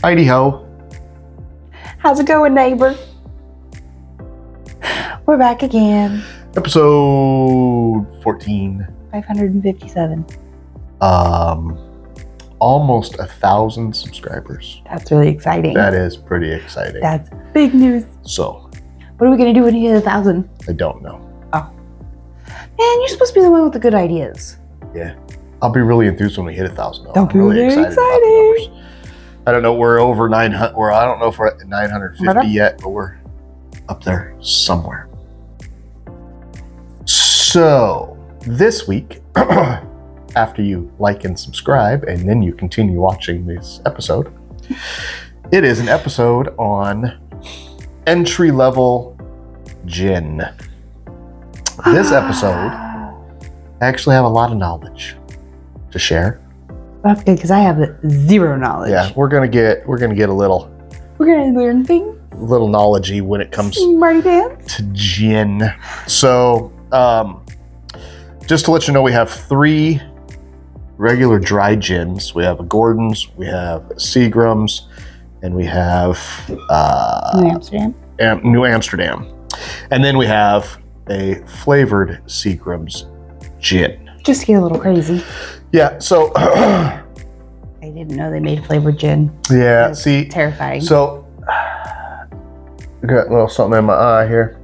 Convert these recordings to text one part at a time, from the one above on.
Heidi ho. How's it going, neighbor? We're back again. Episode 14. 557. Almost 1,000 subscribers. That's really exciting. That is pretty exciting. That's big news. So, what are we gonna do when you hit 1,000? I don't know. Oh. Man, you're supposed to be the one with the good ideas. Yeah. I'll be really enthused when we hit 1,000. Don't be really excited. About the numbers. I don't know. We're over 900. Or I don't know if we're at 950 yet, but we're up there somewhere. So this week, after you like and subscribe, and then you continue watching this episode, it is an episode on entry-level gin. This episode, I actually have a lot of knowledge to share. That's good because I have zero knowledge. Yeah, we're gonna get a little. We're gonna learn things. Little knowledge-y when it comes Smarty pants. to gin. So, just to let you know, we have 3 regular dry gins. We have a Gordon's, we have Seagram's, and we have New Amsterdam. New Amsterdam. And then we have a flavored Seagram's gin. Just to get a little crazy. Yeah, so I didn't know they made flavored gin. yeah, That's see, terrifying. so I got a little something in my eye here.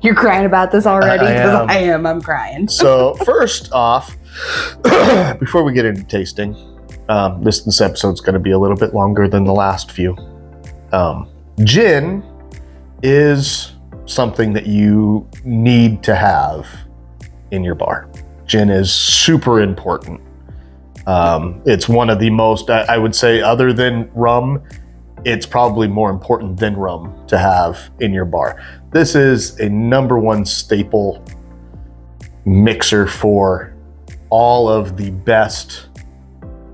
You're crying about this already? I Because am. I am. I'm crying. So first off, before we get into tasting, this episode's going to be a little bit longer than the last few. Gin is something that you need to have in your bar. Gin is super important. It's one of the most, I would say, other than rum, it's probably more important than rum to have in your bar. This is a #1 staple mixer for all of the best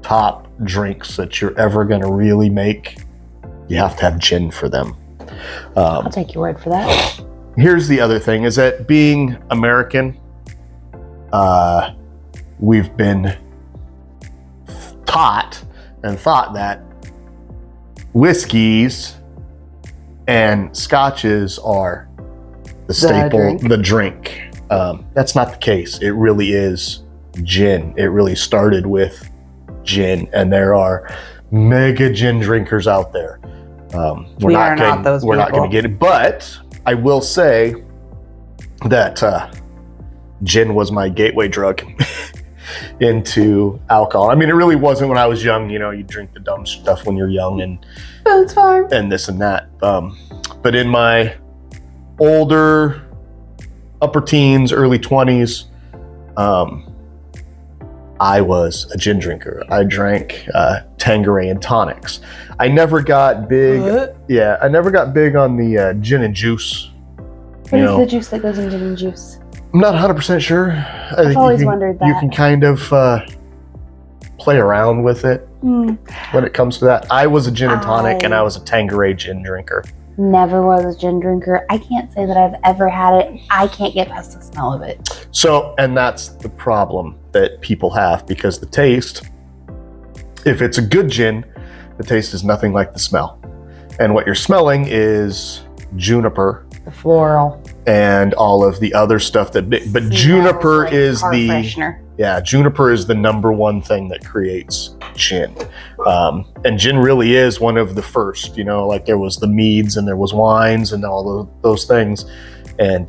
top drinks that you're ever going to really make. You have to have gin for them. I'll take your word for that. Here's the other thing, is that being American, we've been taught and thought that whiskeys and scotches are the staple, the drink. That's not the case. It really is gin. It really started with gin, and there are mega gin drinkers out there. We're not going to get it, but I will say that gin was my gateway drug into alcohol. I mean, it really wasn't when I was young. You know, you drink the dumb stuff when you're young and Boone's Farm. and this and that. But in my older, upper teens, early 20s, I was a gin drinker. I drank Tanqueray and tonics. I never got big. What? Yeah, I never got big on the gin and juice. What is the juice that goes in gin and juice? I'm not 100% sure. I've always wondered that. You can kind of play around with it when it comes to that. I was a gin and tonic, and I was a Tanqueray gin drinker. Never was a gin drinker. I can't say that I've ever had it. I can't get past the smell of it. So, and that's the problem that people have, because the taste, if it's a good gin, the taste is nothing like the smell. And what you're smelling is juniper. The floral. And all of the other stuff but Smells juniper like is car the freshener. Yeah, juniper is the #1 thing that creates gin. And gin really is one of the first, you know, like there was the meads and there was wines and all those things. And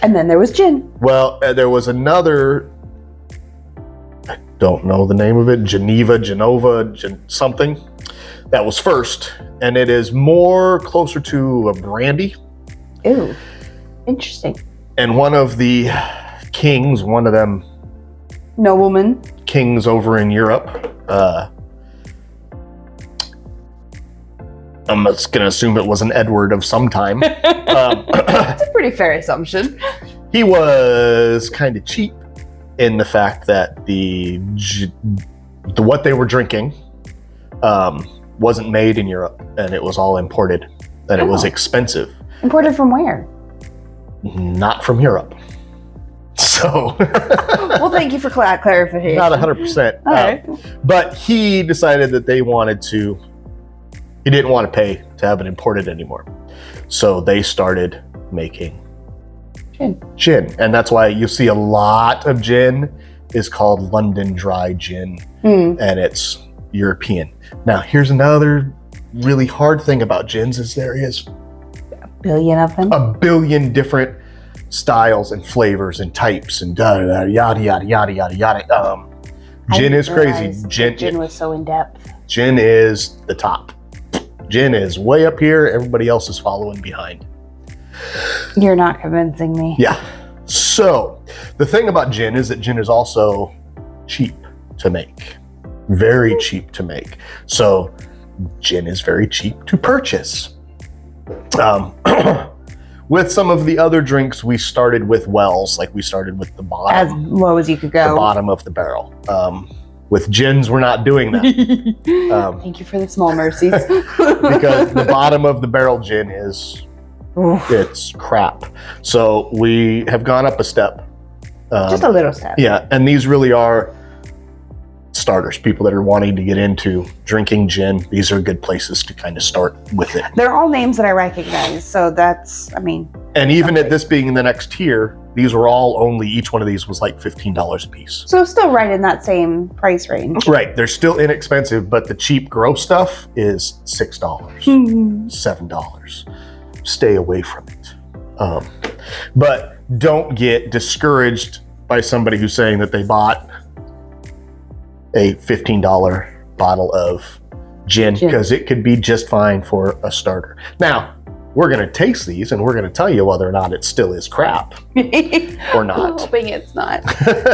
then there was gin. well, there was another, I don't know the name of it, Geneva, something, that was first. And it is more closer to a brandy. Ooh, interesting. And one of the kings, one of them Nobleman. kings over in Europe, I'm just going to assume it was an Edward of some time. That's a pretty fair assumption. He was kind of cheap in the fact that what they were drinking wasn't made in Europe, and it was all imported, and it was expensive. Imported from where? Not from Europe. So, well, thank you for clarification. Not 100%. All right. But he decided that they wanted to He didn't want to pay to have it imported anymore. So they started making gin. And that's why you see a lot of gin is called London Dry Gin, and it's European. Now, here's another really hard thing about gins is there is a billion of them. A billion different styles and flavors and types and yada yada yada. Gin is crazy. Gin was so in depth. Gin is the top. Gin is way up here. Everybody else is following behind. You're not convincing me. Yeah. So the thing about gin is that gin is also cheap to make. Very cheap to make. So gin is very cheap to purchase. With some of the other drinks, we started with wells, like we started with the bottom. As low as you could go. The bottom of the barrel. With gins, we're not doing that. Thank you for the small mercies. Because the bottom of the barrel gin is, it's crap. So we have gone up a step. Just a little step. Yeah, and these really are starters, people that are wanting to get into drinking gin. These are good places to kind of start with it. They're all names that I recognize, so that's, I mean. And even at this being the next tier, these were all only, each one of these was like $15 a piece. So still right in that same price range. Right, they're still inexpensive, but the cheap gross stuff is $6, $7. Stay away from it. But don't get discouraged by somebody who's saying that they bought a $15 bottle of gin, because it could be just fine for a starter. Now, we're going to taste these and we're going to tell you whether or not it still is crap or not. I'm hoping it's not.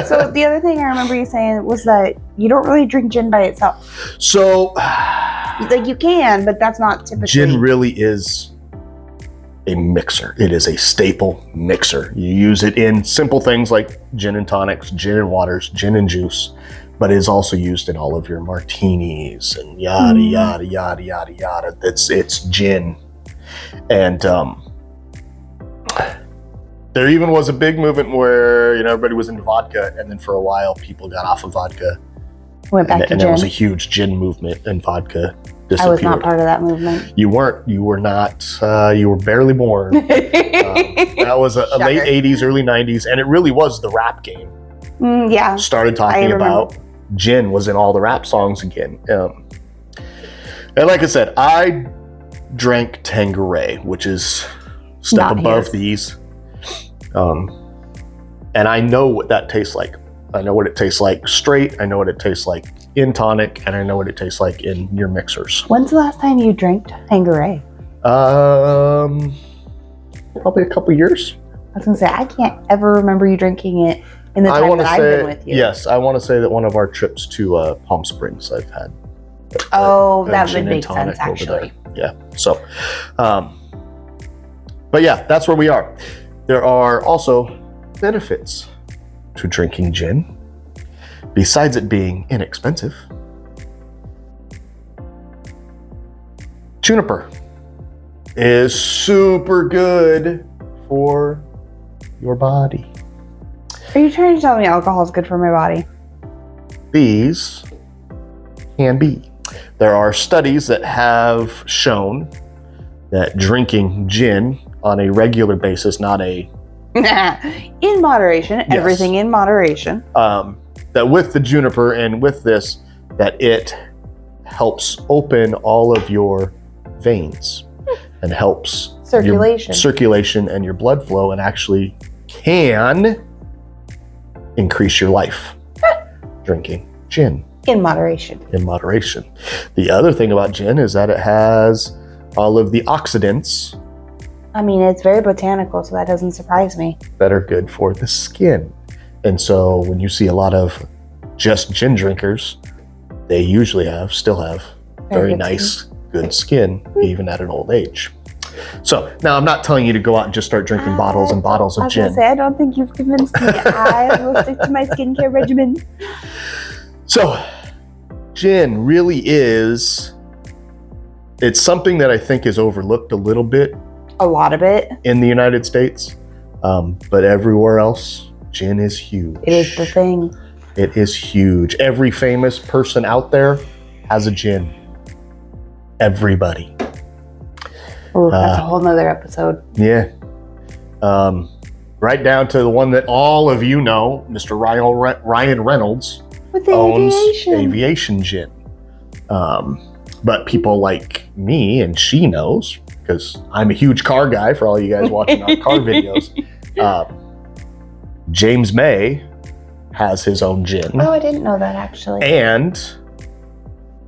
So the other thing I remember you saying was that you don't really drink gin by itself. So, like you can, but that's not typically. Gin really is a mixer. It is a staple mixer. You use it in simple things like gin and tonics, gin and waters, gin and juice, but it is also used in all of your martinis and yada, yada, yada, yada, yada. It's gin. And there even was a big movement where, you know, everybody was into vodka, and then for a while people got off of vodka. Went back to gin. And there was a huge gin movement, and vodka disappeared. I was not part of that movement. You weren't. You were not. You were barely born. That was a late 80s, early 90s, and it really was the rap game. Yeah. Started talking about gin was in all the rap songs again. And like I said, I drank Tanqueray, which is a step above these. And I know what that tastes like. I know what it tastes like straight. I know what it tastes like in tonic, and I know what it tastes like in your mixers. When's the last time you drank Tanqueray? Probably a couple years. I was gonna say, I can't ever remember you drinking it in the time that I've been with you. Yes, I want to say that one of our trips to Palm Springs, I've had. That would make sense, actually. Yeah. So, but yeah, that's where we are. There are also benefits to drinking gin, besides it being inexpensive. Juniper is super good for your body. Are you trying to tell me alcohol is good for my body? These can be. There are studies that have shown that drinking gin on a regular basis, not a... in moderation, yes. Everything in moderation. That with the juniper and with this, that it helps open all of your veins and helps circulation and your blood flow, and actually can increase your life. Drinking gin. In moderation. In moderation. The other thing about gin is that it has all of the oxidants. I mean, it's very botanical, so that doesn't surprise me. That are good for the skin. And so when you see a lot of just gin drinkers, they usually still have very nice, good skin, even at an old age. So now I'm not telling you to go out and just start drinking bottles and bottles of gin. I don't think you've convinced me. I will stick to my skincare regimen. So gin really is, it's something that I think is overlooked a little bit. A lot of it. In the United States. But everywhere else, gin is huge. It is the thing. It is huge. Every famous person out there has a gin. everybody. Oh, that's a whole nother episode. Yeah. Right down to the one that all of you know, Mr. Ryan Reynolds With the owns aviation. Aviation Gin. But people like me, and she knows, because I'm a huge car guy for all you guys watching our car videos. James May has his own gin. Oh, I didn't know that actually. And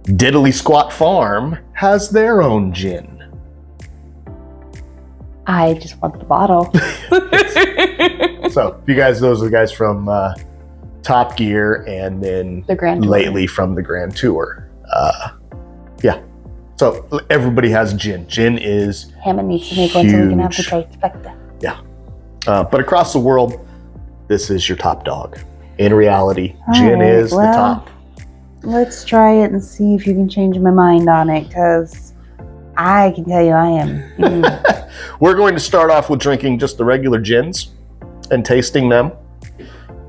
Diddley Squat Farm has their own gin. I just want the bottle. So, you guys, those are the guys from Top Gear, and then The Grand Tour. lately from the Grand Tour. Yeah. So, everybody has gin. Gin is Hammond needs to make one so we can have the huge. trifecta. Yeah. But across the world, this is your top dog. In reality, gin Alright, is the well, top. Let's try it and see if you can change my mind on it, because I can tell you I am. We're going to start off with drinking just the regular gins and tasting them.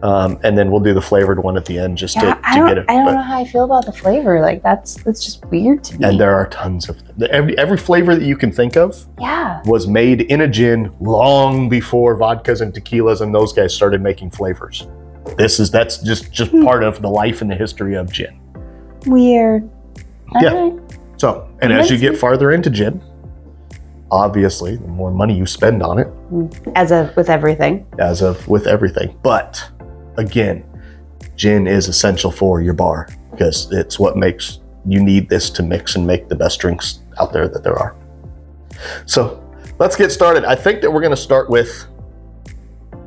And then we'll do the flavored one at the end just to I get it. don't know how I feel about the flavor. Like that's just weird to me. And there are tons of them. Every flavor that you can think of yeah. was made in a gin long before vodkas and tequilas and those guys started making flavors. That's just part of the life and the history of gin. Weird. Yeah. Alright. So, and as you get farther into gin, obviously, the more money you spend on it, With everything. with everything. But again, gin is essential for your bar because it's what makes you need this to mix and make the best drinks out there that there are. So let's get started. I think that we're going to start with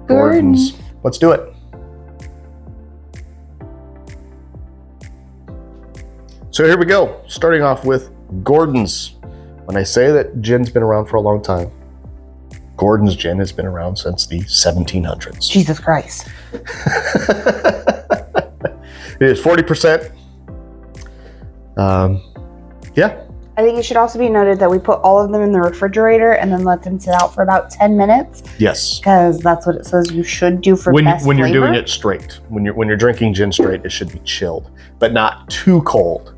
Gordon's. Let's do it. So here we go. Starting off with Gordon's. When I say that gin's been around for a long time, Gordon's gin has been around since the 1700s. Jesus Christ. It is 40%. Yeah. I think it should also be noted that we put all of them in the refrigerator and then let them sit out for about 10 minutes. Yes. Because that's what it says you should do for best When you're flavor. doing it straight, when you're drinking gin straight, it should be chilled, but not too cold.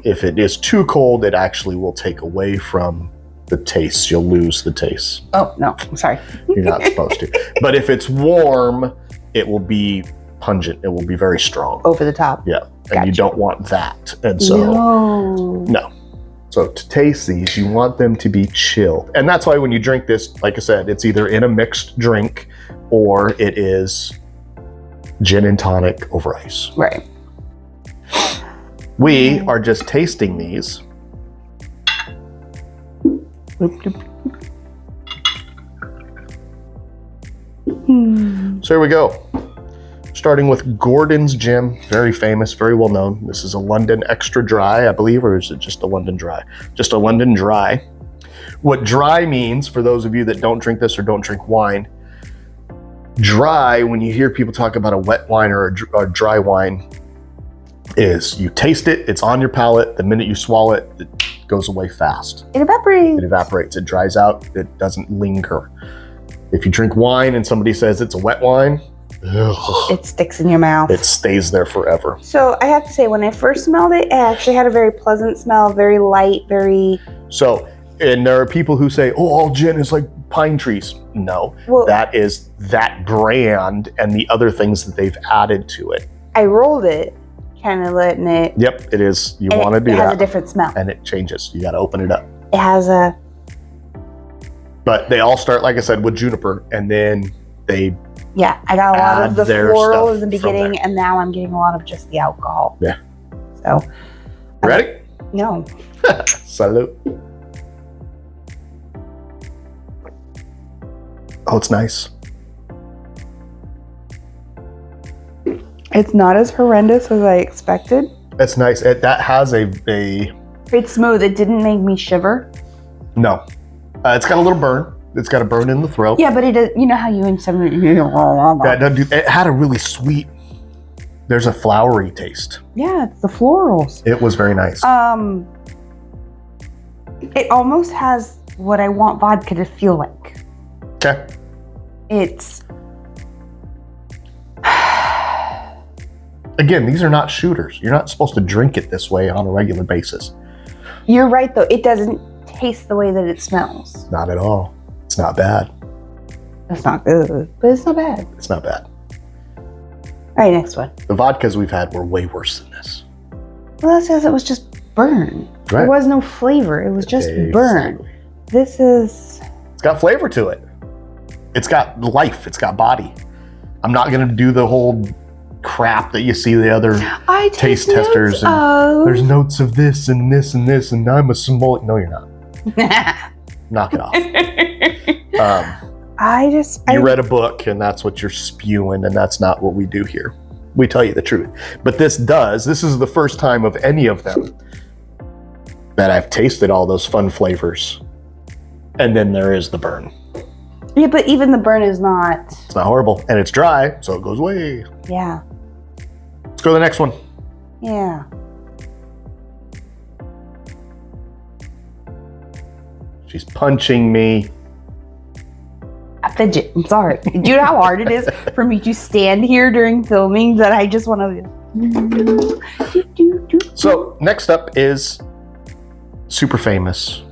If it is too cold, it actually will take away from the taste. You'll lose the taste. Oh, no. I'm sorry. You're not supposed to. But if it's warm, it will be pungent. It will be very strong. Over the top. Yeah. And you Gotcha. don't want that. And so, no. So to taste these, you want them to be chilled. And that's why when you drink this, like I said, it's either in a mixed drink or it is gin and tonic over ice. Right. We are just tasting these. So here we go. Starting with Gordon's Gin, very famous, very well known. This is a London Extra Dry, I believe, or is it just a London Dry? Just a London Dry. What dry means, for those of you that don't drink this or don't drink wine, dry, when you hear people talk about a wet wine or a dry wine, is you taste it, it's on your palate, the minute you swallow it, it goes away fast. It evaporates. It evaporates, it dries out, it doesn't linger. If you drink wine and somebody says it's a wet wine, It sticks in your mouth. it stays there forever. So I have to say, when I first smelled it, it actually had a very pleasant smell, very light, very... So, and there are people who say, oh, all gin is like pine trees. No, Well, that is that brand and the other things that they've added to it. I rolled it, kind of letting it... Yep, it is. You and want to do It has that. a different smell. And it changes. You got to open it up. It has a... But they all start, like I said, with juniper, and then they... Yeah, I got a lot of Add the their floral stuff in the from beginning, there. and now I'm getting a lot of just the alcohol. Yeah. So... Ready? No. Salute. Oh, it's nice. It's not as horrendous as I expected. It's nice. That has a It's smooth. It didn't make me shiver. no. It's got a little burn. It's got a burn in the throat. Yeah, but it does, you know how you in some... That doesn't do, it had a really sweet, there's a flowery taste. Yeah, it's the florals. It was very nice. It almost has what I want vodka to feel like. Okay. It's... Again, these are not shooters. You're not supposed to drink it this way on a regular basis. You're right, though. It doesn't taste the way that it smells. Not at all. It's not bad. That's not good, but it's not bad. It's not bad. All right, next one. The vodkas we've had were way worse than this. Well, that's because it was just burn. Right. There was no flavor. It was just burn. Exactly. This is... It's got flavor to it. It's got life. It's got body. I'm not going to do the whole crap that you see the other taste testers. And there's notes of this and this and this, and I'm a small... No, you're not. Knock it off. You read a book, and that's what you're spewing, and that's not what we do here. We tell you the truth. But this is the first time of any of them that I've tasted all those fun flavors. And then there is the burn. Yeah, but even the burn is not... It's not horrible. And it's dry, so it goes away. Yeah. Let's go to the next one. Yeah. She's punching me. I fidget. I'm sorry. Do you know how hard it is for me to stand here during filming that I just want to... So, next up is super famous.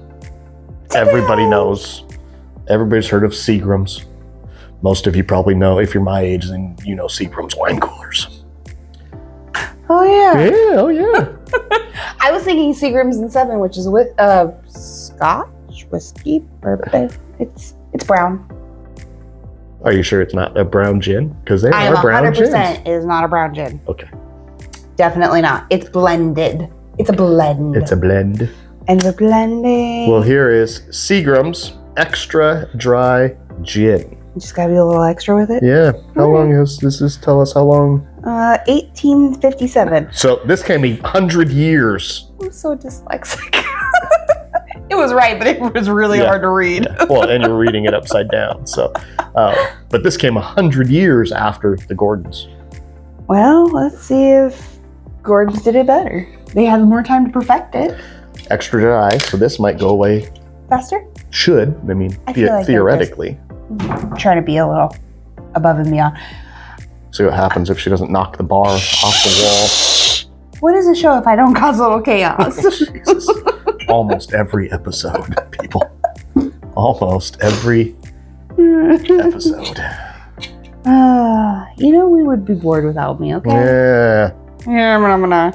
Everybody knows. Everybody's heard of Seagram's. Most of you probably know, if you're my age, then you know Seagram's wine coolers. Oh, yeah. Yeah, oh, yeah. I was thinking Seagram's and 7, which is with Scotch, whiskey, bourbon. It's brown. Are you sure it's not a brown gin? Because they I am are brown 100% gins. it is not a brown gin. Okay. Definitely not. It's blended. It's a blend. It's a blend. And we're blending. Well, here is Seagram's Extra Dry Gin. You just gotta be a little extra with it. Yeah. How long does this tell us how long? 1857. So this came 100 years. I'm so dyslexic. It was right, but it was really hard to read. Yeah. Well, and you're reading it upside down. So, but this came 100 years after the Gordons. Well, let's see if Gordon's did it better. They had more time to perfect it. Extra dry, so this might go away. Faster? Should. I mean, I feel like theoretically. I'm trying to be a little above and beyond. See what happens if she doesn't knock the bar off the wall. What is a show if I don't cause a little chaos? Jesus. Almost every episode, people. Almost every episode. We would be bored without me, okay? Yeah. Yeah, I'm gonna...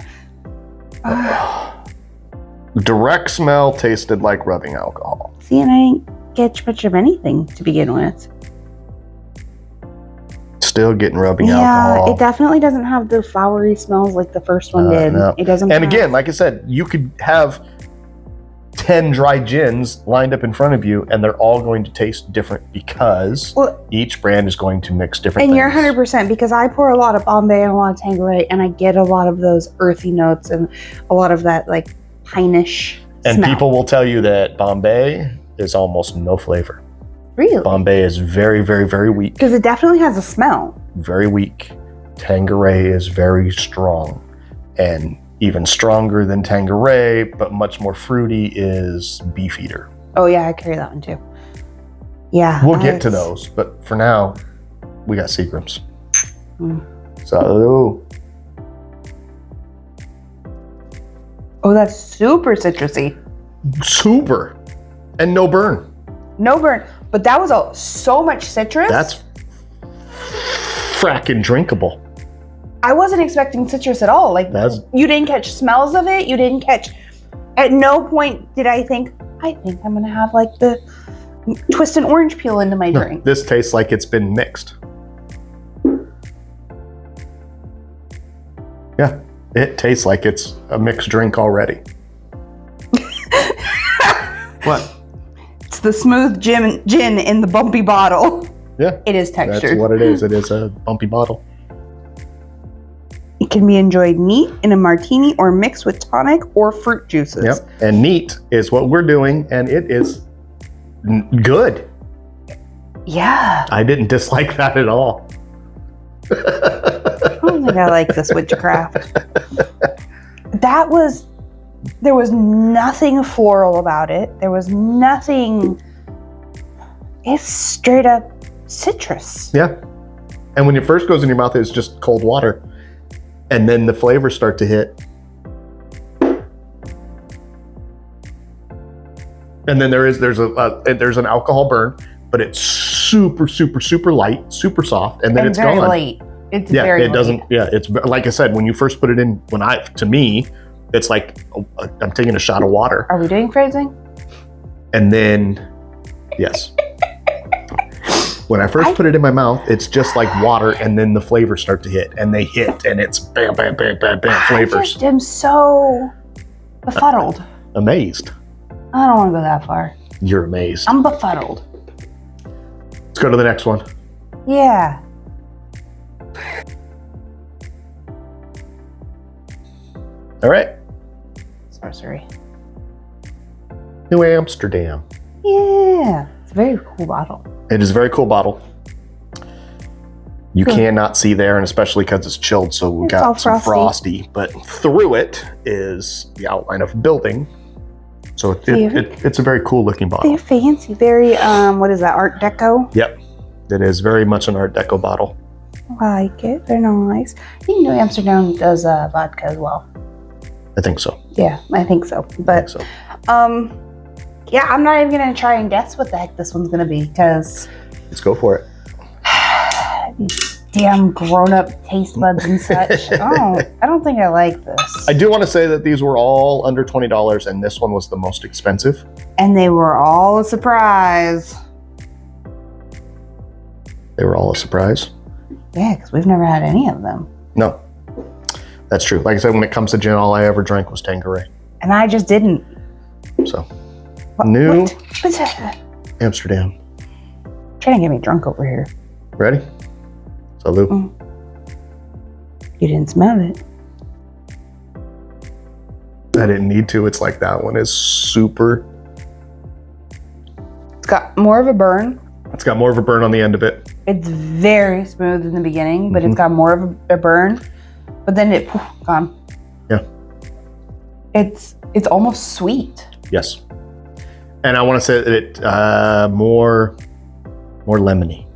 Direct smell tasted like rubbing alcohol. See, and I didn't get much of anything to begin with. Still getting rubbing Yeah, alcohol. it definitely doesn't have the flowery smells like the first one did. No. It doesn't. And again, like I said, you could have 10 dry gins lined up in front of you, and they're all going to taste different because each brand is going to mix different and things. You're 100% because I pour a lot of Bombay and a lot of Tanqueray, and I get a lot of those earthy notes and a lot of that like pine-ish And smell. people will tell you that Bombay is almost no flavor. Really? Bombay is very, very, very weak. Because it definitely has a smell. Very weak. Tanqueray is very strong. And even stronger than Tanqueray, but much more fruity, is Beefeater. Oh yeah, I carry that one too. Yeah. We'll get to those, but for now, we got Seagram's. So, oh, that's super citrusy. super. And no burn. No burn. But that was so much citrus. That's fracking drinkable. I wasn't expecting citrus at all. Like, you didn't catch smells of it. You didn't catch... At no point did I think I'm going to have like the twist an orange peel into my drink. This tastes like it's been mixed. Yeah, it tastes like it's a mixed drink already. What? It's the smooth gin in the bumpy bottle. Yeah. It is textured. That's what it is. It is a bumpy bottle. It can be enjoyed neat in a martini or mixed with tonic or fruit juices. Yep. And neat is what we're doing, and it is good. Yeah. I didn't dislike that at all. I don't think I like this witchcraft. There was nothing floral about it. There was nothing. It's straight up citrus. Yeah. And when it first goes in your mouth, it's just cold water. And then the flavors start to hit. And then there's an alcohol burn, but it's super, super, super light, super soft, and then it's very gone. late. It's Yeah, very it doesn't. late. Yeah, it's like I said, when you first put it in, to me, it's like I'm taking a shot of water. Are we doing phrasing? And then, yes. When I first put it in my mouth, it's just like water, and then the flavors start to hit, and they hit, and it's bam, bam, bam, bam, bam flavors. I just am so befuddled. Amazed. I don't want to go that far. You're amazed. I'm befuddled. Let's go to the next one. Yeah. All right. Sorcery. New Amsterdam. Yeah. It's a very cool bottle. It is a very cool bottle. You cannot see there, and especially because it's chilled, so we got some frosty. But through it is the outline of a building. So it's a very cool looking bottle. They're fancy. Very, what is that, Art Deco? Yep. It is very much an Art Deco bottle. I like it. They're nice. I think New Amsterdam does vodka as well. I think so. Yeah, I think so. But, yeah, I'm not even going to try and guess what the heck this one's going to be, because... Let's go for it. These damn grown-up taste buds and such. I don't think I like this. I do want to say that these were all under $20, and this one was the most expensive. And they were all a surprise. They were all a surprise? Yeah, because we've never had any of them. No. That's true. Like I said, when it comes to gin, all I ever drank was Tanqueray. And I just didn't. So, New What's that? Amsterdam. Trying to get me drunk over here. Ready? Salute. You didn't smell it. I didn't need to. It's like that one is super. It's got more of a burn. It's got more of a burn on the end of it. It's very smooth in the beginning, but it's got more of a burn. But then it gone. Yeah. It's almost sweet. Yes. And I want to say that it more lemony.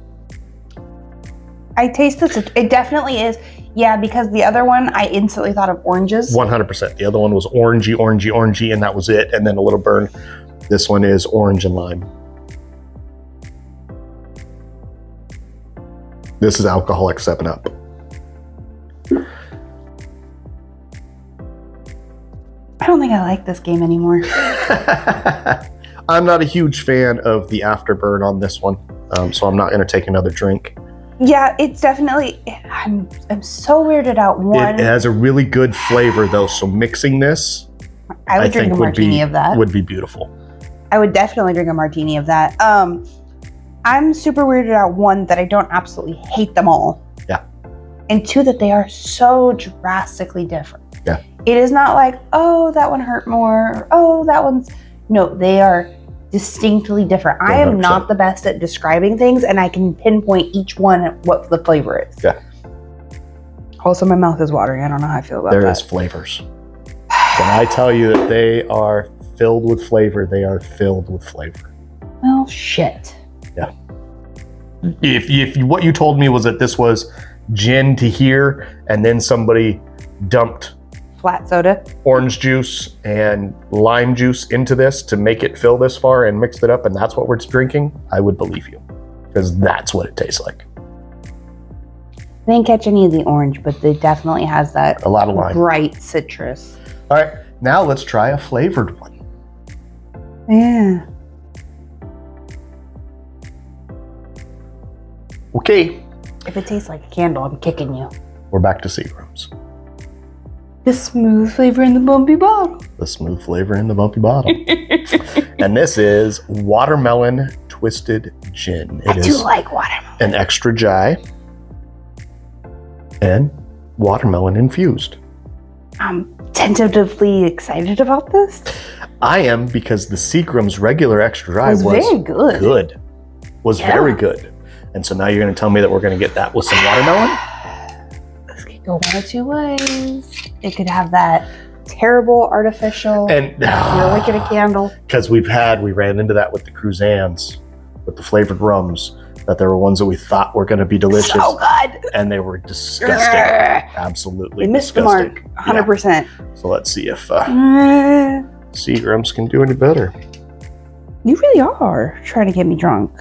I taste this. It definitely is. Yeah, because the other one, I instantly thought of oranges. 100%. The other one was orangey, and that was it. And then a little burn. This one is orange and lime. This is alcoholic 7-Up. I don't think I like this game anymore. I'm not a huge fan of the afterburn on this one, so I'm not going to take another drink. Yeah, it's definitely. I'm so weirded out. It has a really good flavor though, so mixing this, I would drink a martini of that. Would be beautiful. I would definitely drink a martini of that. I'm super weirded out. One, that I don't absolutely hate them all. Yeah. And two, that they are so drastically different. Yeah. It is not like, oh, that one hurt more, or oh, that one's. No, they are distinctly different. 100%. I am not the best at describing things, and I can pinpoint each one what the flavor is. Yeah. Also, my mouth is watering. I don't know how I feel about that. There is flavors. When I tell you that they are filled with flavor, they are filled with flavor. Well, shit. Yeah. If what you told me was that this was gin to here, and then somebody dumped flat soda, orange juice and lime juice into this to make it fill this far and mixed it up, and that's what we're drinking, I would believe you, because that's what it tastes like. I didn't catch any of the orange, but it definitely has that a lot of lime, bright citrus. All right, now let's try a flavored one. Yeah. Okay. If it tastes like a candle, I'm kicking you. We're back to Seagram's. The smooth flavor in the bumpy bottle. The smooth flavor in the bumpy bottle. And this is watermelon twisted gin. I do like watermelon. An extra dry and watermelon infused. I'm tentatively excited about this. I am, because the Seagram's regular extra dry was very good. Very good. And so now you're going to tell me that we're going to get that with some watermelon? This could go one of two ways. It could have that terrible artificial, and you're licking a candle. Because we ran into that with the Cruzans, with the flavored rums, that there were ones that we thought were going to be delicious. So good. And they were disgusting. Absolutely they missed disgusting. the mark, 100%. Yeah. So let's see if Seagram's can do any better. You really are trying to get me drunk.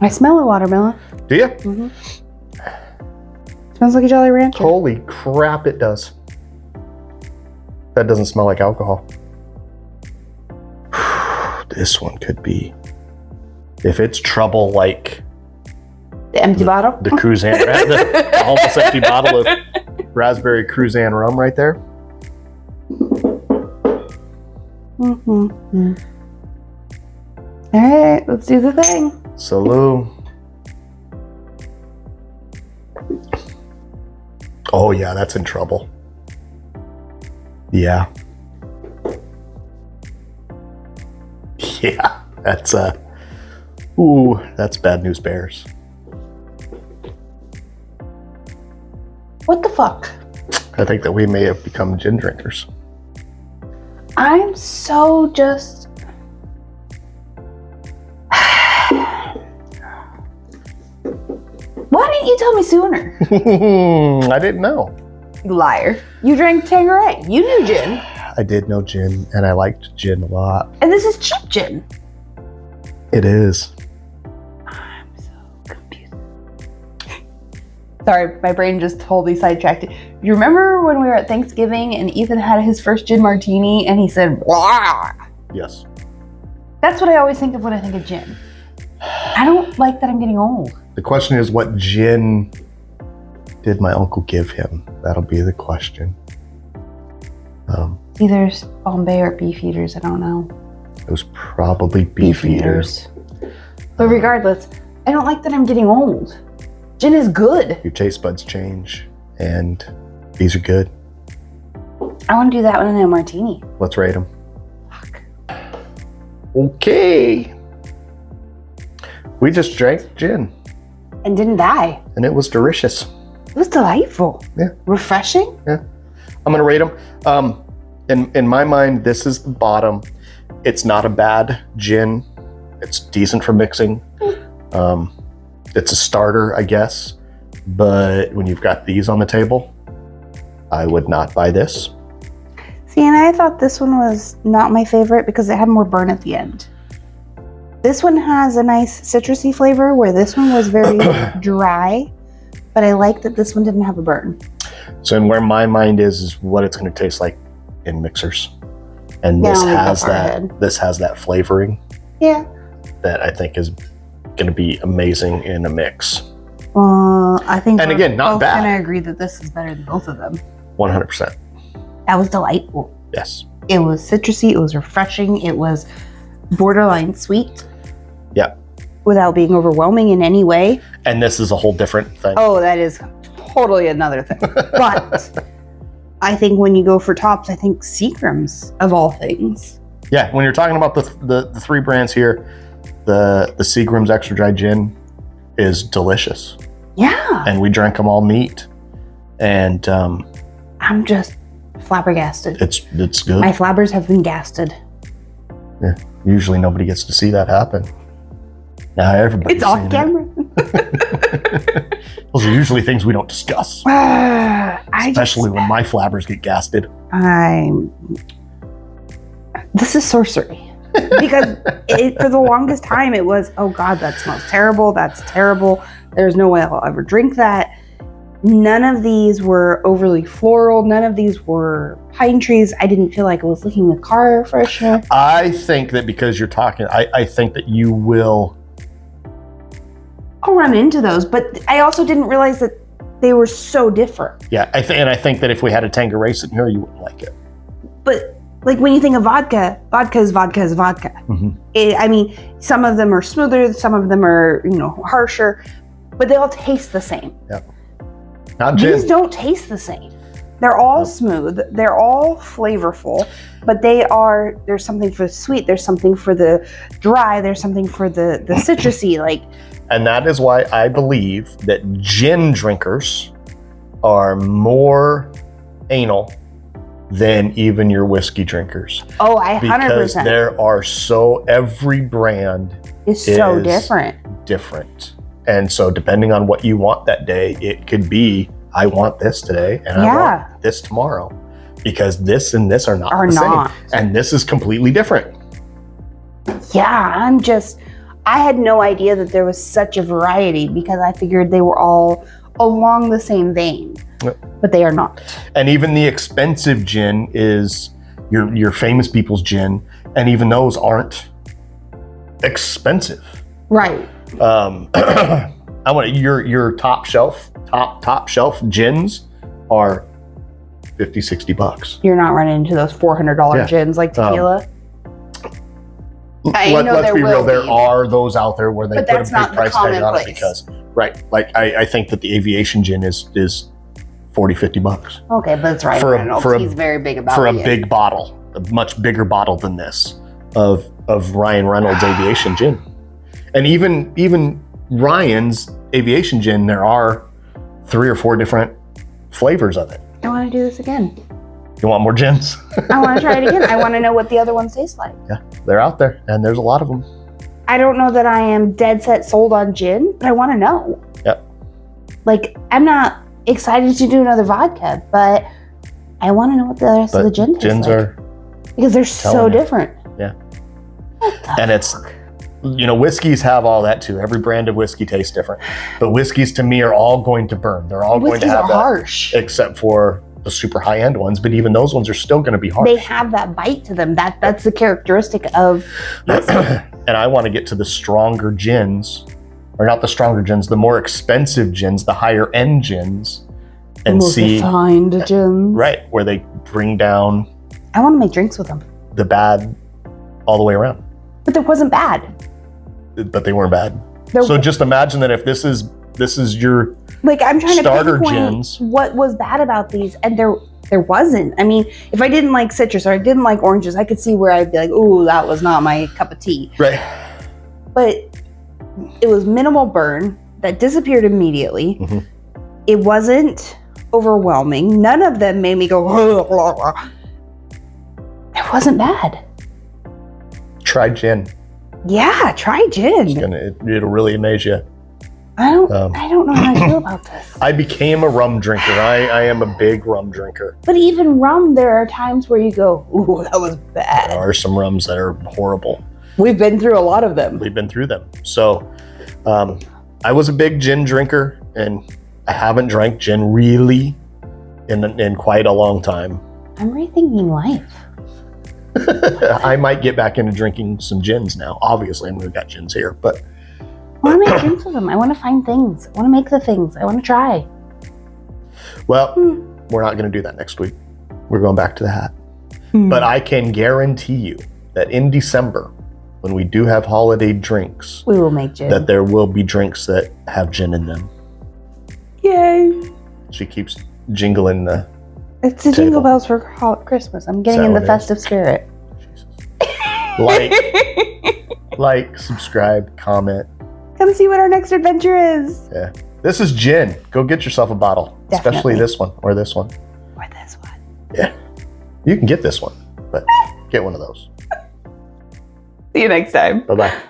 I smell a watermelon. Do you? Mm-hmm. Smells like a Jolly Rancher. Holy crap, it does. That doesn't smell like alcohol. This one could be. If it's trouble like The empty bottle? the Cruzan, the almost empty bottle of raspberry Cruzan rum right there. Mm-hmm. All right, let's do the thing. Salud. Oh yeah, that's in trouble. Yeah. Yeah, that's ooh, that's bad news bears. What the fuck? I think that we may have become gin drinkers. I'm so just... Why didn't you tell me sooner? I didn't know. You liar. You drank Tanqueray. You knew gin. I did know gin, and I liked gin a lot. And this is cheap gin. It is. I'm so confused. Sorry, my brain just totally sidetracked. You remember when we were at Thanksgiving and Ethan had his first gin martini and he said, "Wah!" Yes. That's what I always think of when I think of gin. I don't like that I'm getting old. The question is, what gin did my uncle give him? That'll be the question. Either Bombay or Beefeaters, I don't know. It was probably Beefeaters. But regardless, I don't like that I'm getting old. Gin is good. Your taste buds change, and these are good. I want to do that one in a martini. Let's rate them. Fuck. Okay. We just drank gin, And didn't die. and it was delicious. It was delightful. Yeah. Refreshing. I'm gonna rate them. In my mind, this is the bottom. It's not a bad gin. It's decent for mixing. It's a starter, I guess. But when you've got these on the table, I would not buy this. See, and I thought this one was not my favorite because it had more burn at the end. This one has a nice citrusy flavor where this one was very dry, but I like that this one didn't have a burn. So, and where my mind is what it's going to taste like in mixers, and Yeah, this I'll leave that has far ahead. this has that flavoring Yeah. that I think is going to be amazing in a mix. I think And we're again, not both bad. gonna agree that this is better than both of them. 100%. That was delightful. Yes. It was citrusy. It was refreshing. It was borderline sweet. Yeah. Without being overwhelming in any way. And this is a whole different thing. Oh, that is totally another thing. But I think when you go for tops, I think Seagram's of all things. Yeah, when you're talking about the three brands here, the Seagram's Extra Dry Gin is delicious. Yeah. And we drank them all neat. And I'm just flabbergasted. it's good. My flabbers have been gasted. Yeah. Usually nobody gets to see that happen. Now everybody's It's off seeing camera. Those are usually things we don't discuss. Especially when my flabbers get gasted. This is sorcery. Because for the longest time it was, oh God, that smells terrible. That's terrible. There's no way I'll ever drink that. None of these were overly floral. None of these were pine trees. I didn't feel like I was licking a car freshener. I think that because you're talking, I think that you will. I'll run into those, but I also didn't realize that they were so different. Yeah, I think that if we had a Tanqueray sitting here, you wouldn't like it. But like when you think of vodka, vodka is vodka is vodka. Mm-hmm. I mean, some of them are smoother, some of them are, harsher, but they all taste the same. Yeah. Not gin. These don't taste the same. They're all smooth. They're all flavorful, but there's something for the sweet. There's something for the dry. There's something for the citrusy. And that is why I believe that gin drinkers are more anal than even your whiskey drinkers. Oh, I 100%. Because there are every brand is so different. Different. And so depending on what you want that day, it could be I want this today and I want this tomorrow because this and this are not the same. And this is completely different. Yeah, I had no idea that there was such a variety because I figured they were all along the same vein, but they are not. And even the expensive gin is your famous people's gin, and even those aren't expensive. Right. I want your top shelf gins are $50-$60. You're not running into those $400 gins like tequila. Let's be real. There are those out there where they put a big price tag on it because, like I think that the aviation gin is $40-$50. Okay, but it's Ryan Reynolds. He's very big about for a big bottle, a much bigger bottle than this of Ryan Reynolds aviation gin, and even Ryan's aviation gin. There are 3 or 4 different flavors of it. I want to do this again. You want more gins? I want to try it again. I want to know what the other ones taste like. Yeah, they're out there, and there's a lot of them. I don't know that I am dead set sold on gin, but I want to know. Yep. Like, I'm not excited to do another vodka, but I want to know what the rest of the gin tastes gins like. Are because they're so different. Yeah. And it's, whiskeys have all that too. Every brand of whiskey tastes different. But whiskeys to me are all going to burn. They're all going to have that, harsh. Except for the super high-end ones, but even those ones are still going to be harsh. They have that bite to them. That's the characteristic of whiskey. And I want to get to the stronger gins, or not the stronger gins, the more expensive gins, the higher end gins, and the most refined gins. Right, where they bring down. I want to make drinks with them. The bad, all the way around. But there wasn't bad. But they weren't bad. So just imagine that if this is your I'm trying starter to pinpoint gins. What was bad about these, and there wasn't. I mean, if I didn't like citrus or I didn't like oranges, I could see where I'd be like, "Ooh, that was not my cup of tea." Right. But it was minimal burn that disappeared immediately. Mm-hmm. It wasn't overwhelming. None of them made me go. It wasn't bad. Try gin. Yeah, try gin. It'll really amaze you. I don't know how I feel about this. I became a rum drinker. I am a big rum drinker. But even rum, there are times where you go, ooh, that was bad. There are some rums that are horrible. We've been through a lot of them. We've been through them. So I was a big gin drinker, and I haven't drank gin really in quite a long time. I'm rethinking life. I might get back into drinking some gins now. Obviously, we've got gins here, but I want to make drinks with them. I want to find things. I want to make the things. I want to try. Well, we're not going to do that next week. We're going back to the hat. But I can guarantee you that in December, when we do have holiday drinks, we will make gin. That there will be drinks that have gin in them. Yay! She keeps jingling the It's the table. jingle bells for Christmas. I'm getting in the festive spirit. Like, subscribe, comment. Come see what our next adventure is. Yeah. This is gin. Go get yourself a bottle. Definitely. Especially this one or this one. Or this one. Yeah. You can get this one, but get one of those. See you next time. Bye-bye.